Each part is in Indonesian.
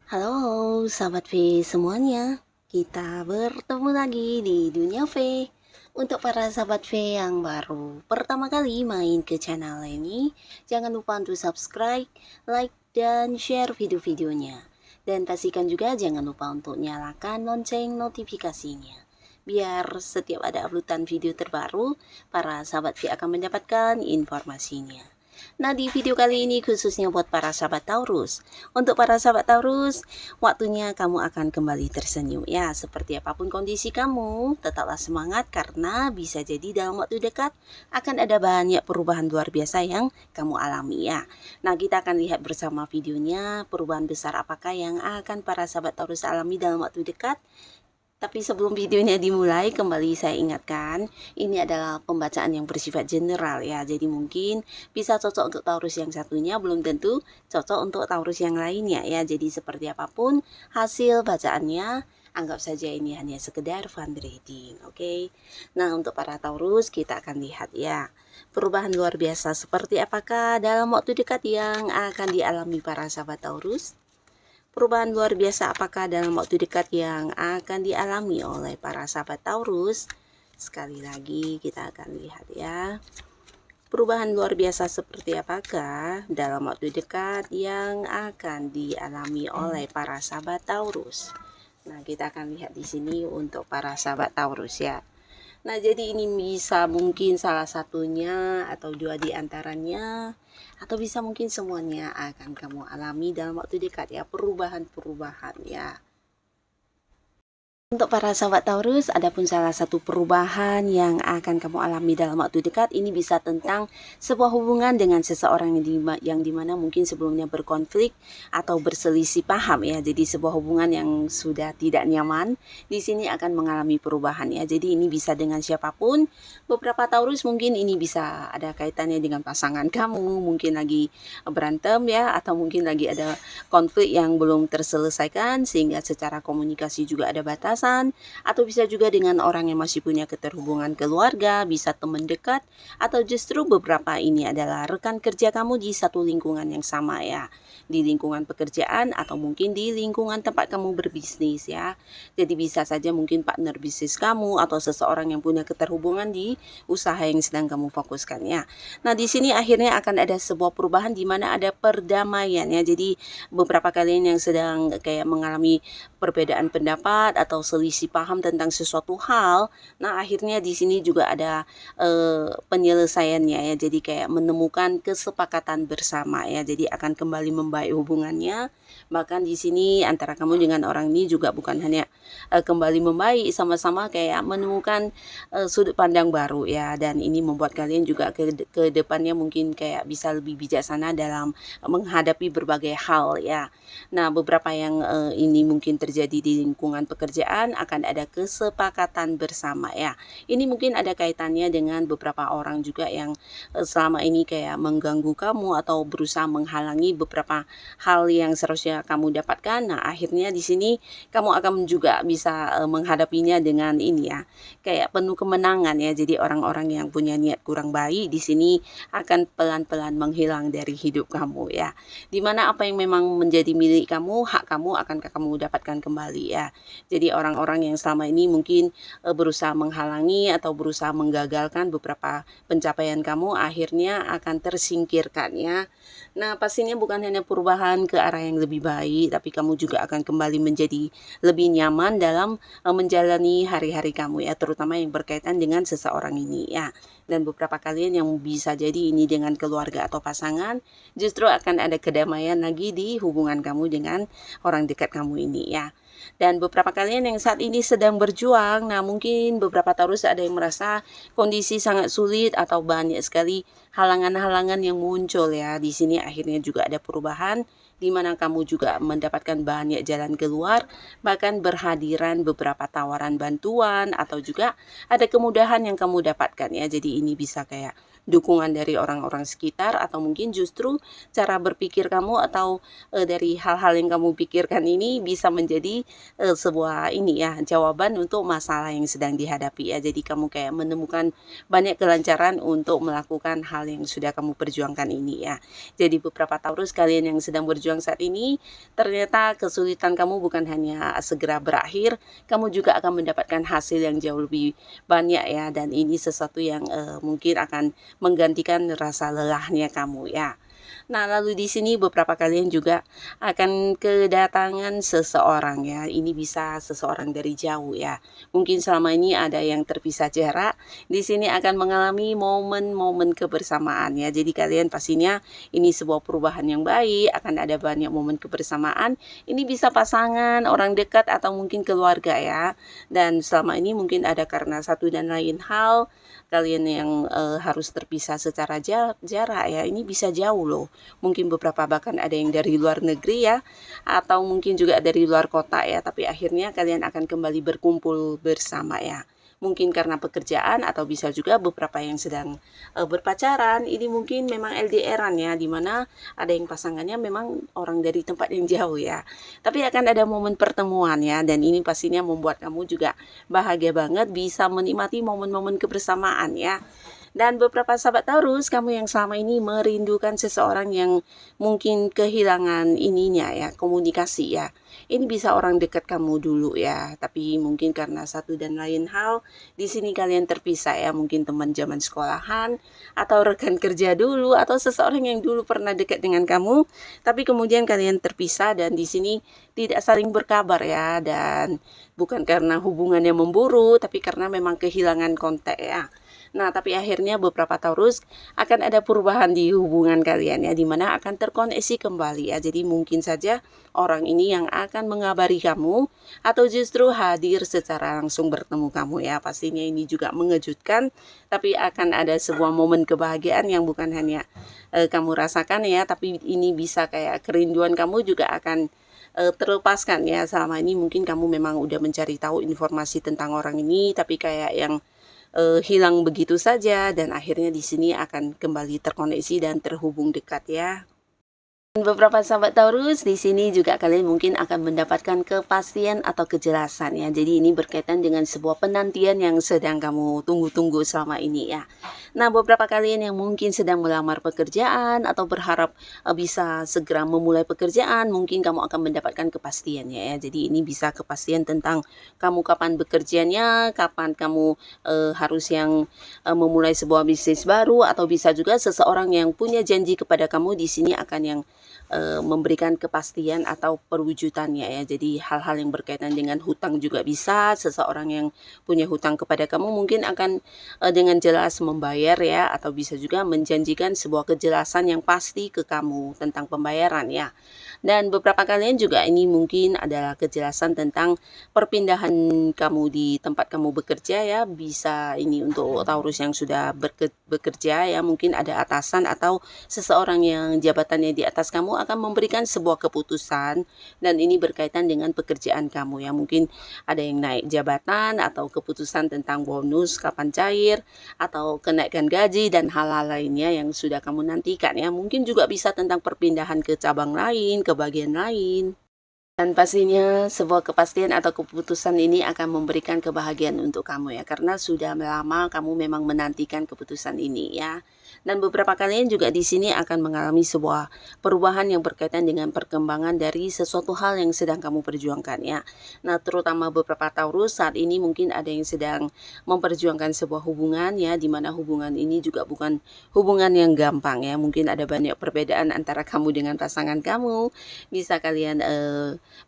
Halo sahabat V semuanya, kita bertemu lagi di Dunia V. Untuk para sahabat V yang baru pertama kali main ke channel ini, jangan lupa untuk subscribe, like, dan share video-videonya. Dan pastikan juga jangan lupa untuk nyalakan lonceng notifikasinya. Biar setiap ada uploadan video terbaru, para sahabat V akan mendapatkan informasinya. Nah, di video kali ini khususnya buat para sahabat Taurus. Untuk para sahabat Taurus, waktunya kamu akan kembali tersenyum ya. Seperti apapun kondisi kamu, tetaplah semangat karena bisa jadi dalam waktu dekat akan ada banyak perubahan luar biasa yang kamu alami ya. Nah, kita akan lihat bersama videonya perubahan besar apakah yang akan para sahabat Taurus alami dalam waktu dekat. Tapi sebelum videonya dimulai, kembali saya ingatkan, ini adalah pembacaan yang bersifat general ya. Jadi mungkin bisa cocok untuk Taurus yang satunya, belum tentu cocok untuk Taurus yang lainnya ya. Jadi seperti apapun hasil bacaannya, anggap saja ini hanya sekedar fun reading, oke? Nah, untuk para Taurus kita akan lihat ya. Perubahan luar biasa seperti apakah dalam waktu dekat yang akan dialami para sahabat Taurus? Perubahan luar biasa apakah dalam waktu dekat yang akan dialami oleh para sahabat Taurus? Sekali lagi kita akan lihat ya. Perubahan luar biasa seperti apakah dalam waktu dekat yang akan dialami oleh para sahabat Taurus? Nah, kita akan lihat di sini untuk para sahabat Taurus ya. Nah, jadi ini bisa mungkin salah satunya atau dua di antaranya, atau bisa mungkin semuanya akan kamu alami dalam waktu dekat ya, perubahan-perubahan ya. Untuk para sahabat Taurus, adapun salah satu perubahan yang akan kamu alami dalam waktu dekat ini bisa tentang sebuah hubungan dengan seseorang yang dimana mungkin sebelumnya berkonflik atau berselisih paham ya. Jadi sebuah hubungan yang sudah tidak nyaman di sini akan mengalami perubahan ya. Jadi ini bisa dengan siapapun. Beberapa Taurus mungkin ini bisa ada kaitannya dengan pasangan kamu, mungkin lagi berantem ya, atau mungkin lagi ada konflik yang belum terselesaikan sehingga secara komunikasi juga ada batas, atau bisa juga dengan orang yang masih punya keterhubungan keluarga, bisa teman dekat, atau justru beberapa ini adalah rekan kerja kamu di satu lingkungan yang sama ya, di lingkungan pekerjaan atau mungkin di lingkungan tempat kamu berbisnis ya. Jadi bisa saja mungkin partner bisnis kamu atau seseorang yang punya keterhubungan di usaha yang sedang kamu fokuskan ya. Nah, di sini akhirnya akan ada sebuah perubahan di mana ada perdamaian ya. Jadi beberapa kalian yang sedang kayak mengalami perbedaan pendapat atau selisih paham tentang sesuatu hal, nah akhirnya di sini juga ada penyelesaiannya ya. Jadi kayak menemukan kesepakatan bersama ya. Jadi akan kembali membaik hubungannya. Bahkan di sini antara kamu dengan orang ini juga bukan hanya kembali membaik, sama-sama kayak menemukan sudut pandang baru ya. Dan ini membuat kalian juga ke depannya mungkin kayak bisa lebih bijaksana dalam menghadapi berbagai hal ya. Nah, beberapa yang ini mungkin terjadi di lingkungan pekerjaan akan ada kesepakatan bersama ya. Ini mungkin ada kaitannya dengan beberapa orang juga yang selama ini kayak mengganggu kamu atau berusaha menghalangi beberapa hal yang seharusnya kamu dapatkan. Nah, akhirnya di sini kamu akan juga bisa menghadapinya dengan ini ya, kayak penuh kemenangan ya. Jadi orang-orang yang punya niat kurang baik di sini akan pelan-pelan menghilang dari hidup kamu ya. Dimana apa yang memang menjadi milik kamu, hak kamu akan kamu dapatkan kembali ya. Jadi orang-orang yang selama ini mungkin berusaha menghalangi atau berusaha menggagalkan beberapa pencapaian kamu akhirnya akan tersingkirkan ya. Nah, pastinya bukan hanya perubahan ke arah yang lebih baik, tapi kamu juga akan kembali menjadi lebih nyaman dalam menjalani hari-hari kamu ya, terutama yang berkaitan dengan seseorang ini ya. Dan beberapa kalian yang bisa jadi ini dengan keluarga atau pasangan, justru akan ada kedamaian lagi di hubungan kamu dengan orang dekat kamu ini ya. Dan beberapa kalian yang saat ini sedang berjuang, nah mungkin beberapa Taurus ada yang merasa kondisi sangat sulit atau banyak sekali halangan-halangan yang muncul ya. Di sini akhirnya juga ada perubahan di mana kamu juga mendapatkan banyak jalan keluar, bahkan berhadiran beberapa tawaran bantuan atau juga ada kemudahan yang kamu dapatkan ya. Jadi ini bisa kayak dukungan dari orang-orang sekitar atau mungkin justru cara berpikir kamu atau dari hal-hal yang kamu pikirkan ini bisa menjadi sebuah ini ya jawaban untuk masalah yang sedang dihadapi ya. Jadi kamu kayak menemukan banyak kelancaran untuk melakukan hal yang sudah kamu perjuangkan ini ya. Jadi beberapa Taurus kalian yang sedang berjuang saat ini, ternyata kesulitan kamu bukan hanya segera berakhir, kamu juga akan mendapatkan hasil yang jauh lebih banyak ya. Dan ini sesuatu yang mungkin akan menggantikan rasa lelahnya kamu ya. Nah, lalu di sini beberapa kalian juga akan kedatangan seseorang ya. Ini bisa seseorang dari jauh ya. Mungkin selama ini ada yang terpisah jarak, di sini akan mengalami momen-momen kebersamaan ya. Jadi kalian pastinya ini sebuah perubahan yang baik, akan ada banyak momen kebersamaan. Ini bisa pasangan, orang dekat atau mungkin keluarga ya. Dan selama ini mungkin ada karena satu dan lain hal kalian yang harus terpisah secara jarak ya. Ini bisa jauh loh. Mungkin beberapa bahkan ada yang dari luar negeri ya, atau mungkin juga dari luar kota ya, tapi akhirnya kalian akan kembali berkumpul bersama ya. Mungkin karena pekerjaan atau bisa juga beberapa yang sedang berpacaran, ini mungkin memang LDRan ya, dimana ada yang pasangannya memang orang dari tempat yang jauh ya. Tapi akan ada momen pertemuan ya, dan ini pastinya membuat kamu juga bahagia banget bisa menikmati momen-momen kebersamaan ya. Dan beberapa sahabat Taurus, kamu yang selama ini merindukan seseorang yang mungkin kehilangan ininya ya, komunikasi ya. Ini bisa orang dekat kamu dulu ya, tapi mungkin karena satu dan lain hal, di sini kalian terpisah ya, mungkin teman zaman sekolahan, atau rekan kerja dulu, atau seseorang yang dulu pernah dekat dengan kamu, tapi kemudian kalian terpisah dan di sini tidak saling berkabar ya, dan bukan karena hubungannya memburuk, tapi karena memang kehilangan kontak ya. Nah, tapi akhirnya beberapa Taurus akan ada perubahan di hubungan kalian ya, dimana akan terkoneksi kembali ya. Jadi mungkin saja orang ini yang akan mengabari kamu atau justru hadir secara langsung bertemu kamu ya. Pastinya ini juga mengejutkan, tapi akan ada sebuah momen kebahagiaan yang bukan hanya kamu rasakan ya, tapi ini bisa kayak kerinduan kamu juga akan terlepaskan ya. Selama ini mungkin kamu memang udah mencari tahu informasi tentang orang ini, tapi kayak yang hilang begitu saja, dan akhirnya di sini akan kembali terkoneksi dan terhubung dekat ya. Beberapa sahabat Taurus di sini juga kalian mungkin akan mendapatkan kepastian atau kejelasan ya. Jadi ini berkaitan dengan sebuah penantian yang sedang kamu tunggu-tunggu selama ini ya. Nah, beberapa kalian yang mungkin sedang melamar pekerjaan atau berharap bisa segera memulai pekerjaan, mungkin kamu akan mendapatkan kepastiannya ya. Jadi ini bisa kepastian tentang kamu kapan bekerjanya, kapan kamu harus yang memulai sebuah bisnis baru, atau bisa juga seseorang yang punya janji kepada kamu di sini akan yang memberikan kepastian atau perwujudannya ya. Jadi hal-hal yang berkaitan dengan hutang juga bisa, seseorang yang punya hutang kepada kamu mungkin akan dengan jelas membayar ya, atau bisa juga menjanjikan sebuah kejelasan yang pasti ke kamu tentang pembayaran ya. Dan beberapa kalian juga ini mungkin adalah kejelasan tentang perpindahan kamu di tempat kamu bekerja ya. Bisa ini untuk Taurus yang sudah bekerja ya, mungkin ada atasan atau seseorang yang jabatannya di atas kamu akan memberikan sebuah keputusan, dan ini berkaitan dengan pekerjaan kamu ya. Mungkin ada yang naik jabatan atau keputusan tentang bonus kapan cair atau kenaikan gaji dan hal-hal lainnya yang sudah kamu nantikan ya. Mungkin juga bisa tentang perpindahan ke cabang lain, ke bagian lain. Dan pastinya sebuah kepastian atau keputusan ini akan memberikan kebahagiaan untuk kamu ya, karena sudah lama kamu memang menantikan keputusan ini ya. Dan beberapa kalian juga di sini akan mengalami sebuah perubahan yang berkaitan dengan perkembangan dari sesuatu hal yang sedang kamu perjuangkan ya. Nah, terutama beberapa Taurus saat ini mungkin ada yang sedang memperjuangkan sebuah hubungan ya, dimana hubungan ini juga bukan hubungan yang gampang ya. Mungkin ada banyak perbedaan antara kamu dengan pasangan kamu. Bisa kalian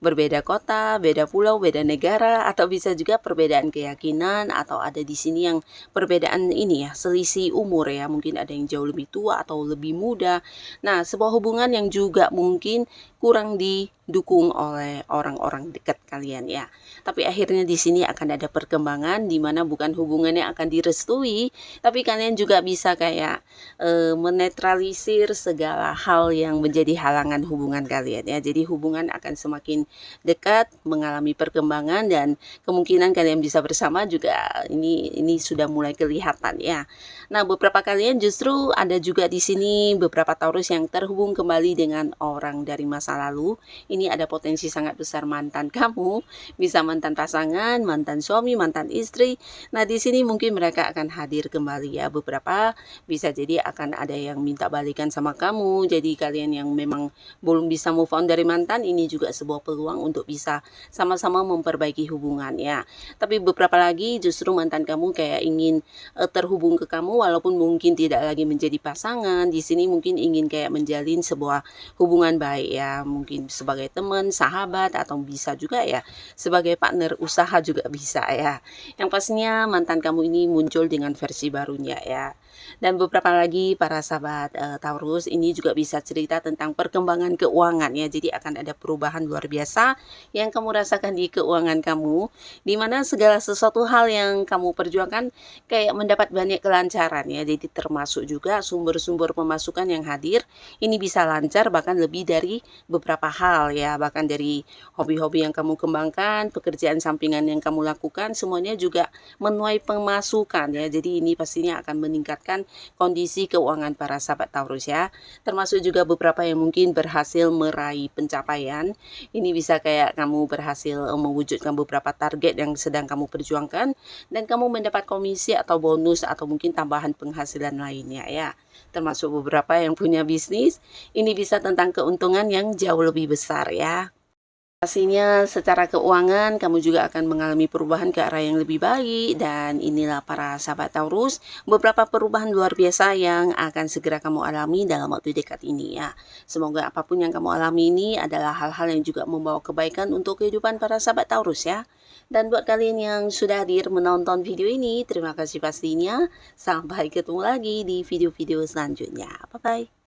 berbeda kota, beda pulau, beda negara, atau bisa juga perbedaan keyakinan, atau ada di sini yang perbedaan ini ya, selisih umur ya, mungkin ada yang jauh lebih tua atau lebih muda. Nah, sebuah hubungan yang juga mungkin kurang didukung oleh orang-orang dekat kalian ya. Tapi akhirnya di sini akan ada perkembangan di mana bukan hubungannya akan direstui, tapi kalian juga bisa kayak menetralisir segala hal yang menjadi halangan hubungan kalian ya. Jadi hubungan akan semakin dekat, mengalami perkembangan, dan kemungkinan kalian bisa bersama juga ini sudah mulai kelihatan ya. Nah, beberapa kalian justru ada juga di sini beberapa Taurus yang terhubung kembali dengan orang dari masa lalu. Ini ada potensi sangat besar mantan kamu, bisa mantan pasangan, mantan suami, mantan istri. Nah, di sini mungkin mereka akan hadir kembali ya. Beberapa bisa jadi akan ada yang minta balikan sama kamu. Jadi kalian yang memang belum bisa move on dari mantan, ini juga sebuah peluang untuk bisa sama-sama memperbaiki hubungan ya. Tapi beberapa lagi justru mantan kamu kayak ingin terhubung ke kamu walaupun mungkin tidak lagi menjadi pasangan. Di sini mungkin ingin kayak menjalin sebuah hubungan baik ya, mungkin sebagai teman, sahabat, atau bisa juga ya sebagai partner usaha juga bisa ya. Yang pastinya mantan kamu ini muncul dengan versi barunya ya. Dan beberapa lagi para sahabat Taurus ini juga bisa cerita tentang perkembangan keuangan ya. Jadi akan ada perubahan luar biasa yang kamu rasakan di keuangan kamu, di mana segala sesuatu hal yang kamu perjuangkan kayak mendapat banyak kelancaran ya. Jadi termasuk juga sumber-sumber pemasukan yang hadir ini bisa lancar, bahkan lebih dari beberapa hal ya. Bahkan dari hobi-hobi yang kamu kembangkan, pekerjaan sampingan yang kamu lakukan, semuanya juga menuai pemasukan ya. Jadi ini pastinya akan meningkatkan kondisi keuangan para sahabat Taurus ya. Termasuk juga beberapa yang mungkin berhasil meraih pencapaian. Ini bisa kayak kamu berhasil mewujudkan beberapa target yang sedang kamu perjuangkan, dan kamu mendapat komisi atau bonus atau mungkin tambahan penghasilan lainnya ya. Termasuk beberapa yang punya bisnis, ini bisa tentang keuntungan yang jauh lebih besar ya. Pastinya secara keuangan kamu juga akan mengalami perubahan ke arah yang lebih baik, dan inilah para sahabat Taurus beberapa perubahan luar biasa yang akan segera kamu alami dalam waktu dekat ini ya. Semoga apapun yang kamu alami ini adalah hal-hal yang juga membawa kebaikan untuk kehidupan para sahabat Taurus ya. Dan buat kalian yang sudah hadir menonton video ini, terima kasih pastinya. Sampai ketemu lagi di video-video selanjutnya. Bye-bye.